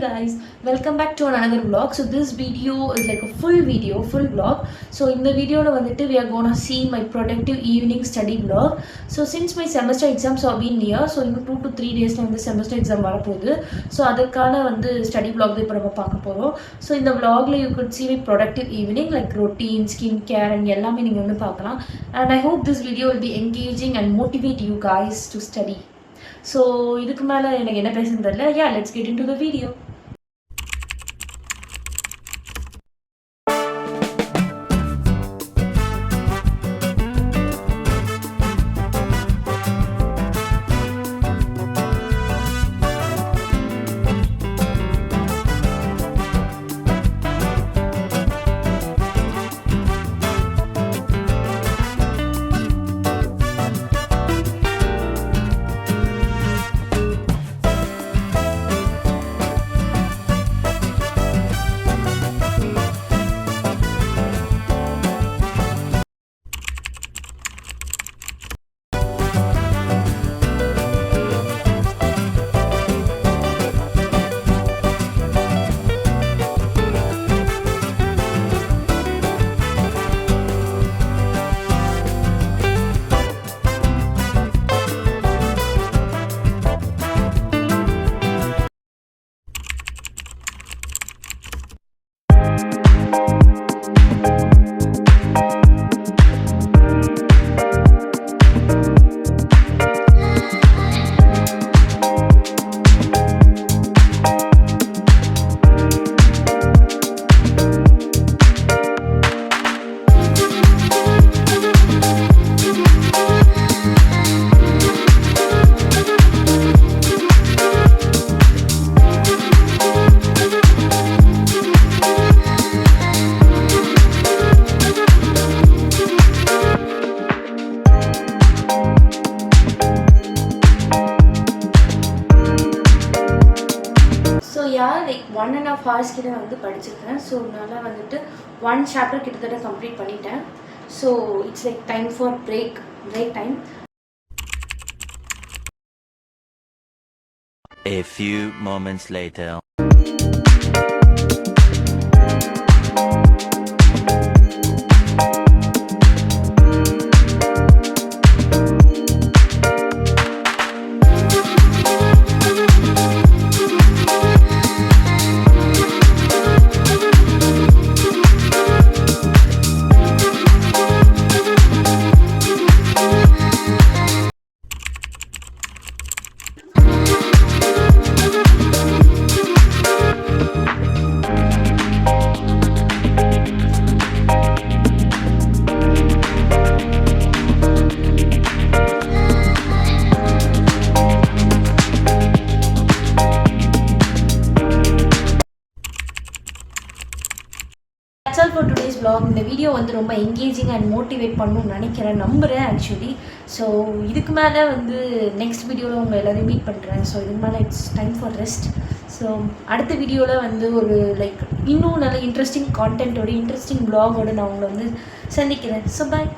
guys, welcome back to another vlog. So this video is like a full vlog. So in the video we are gonna see my productive evening study vlog. So since my semester exams have been near, so in 2 to 3 days the semester exam வரப்போகுது. So அதற்கான study vlog தான் இப்போ நம்ம பார்க்க போறோம். So இந்த vlogல you could see my productive evening like routine, skincare and எல்லாமே நீங்க வந்து பார்க்கலாம். And I hope this video will be engaging and motivate you guys to study. So இதுக்கு மேல எனக்கு என்ன பேசணும்னு தெரியல. Yeah, let's get into the video. Like 1.5 hours கிட்ட வந்து படிச்சிருக்கேன். ஸோ அதனால் வந்துட்டு 1 chapter கிட்டத்தட்ட கம்ப்ளீட் பண்ணிட்டேன். So it's like time for break time. A few moments later. That's all for today's vlog. இந்த வீடியோ வந்து ரொம்ப எங்கேஜிங் அண்ட் மோட்டிவேட் பண்ணணும்னு நம்புகிறேன் ஆக்சுவலி. ஸோ இதுக்கு மேலே வந்து நெக்ஸ்ட் வீடியோவில் உங்கள் எல்லோரையும் மீட் பண்ணுறேன். ஸோ இதுக்கு மேலே it's time for rest. So அடுத்த வீடியோவில் வந்து ஒரு லைக் இன்னும் நல்ல இன்ட்ரெஸ்டிங் கான்டென்ட்டோட இன்ட்ரெஸ்டிங் vlogஓடு நான் உங்களை வந்து சந்திக்கிறேன். So bye.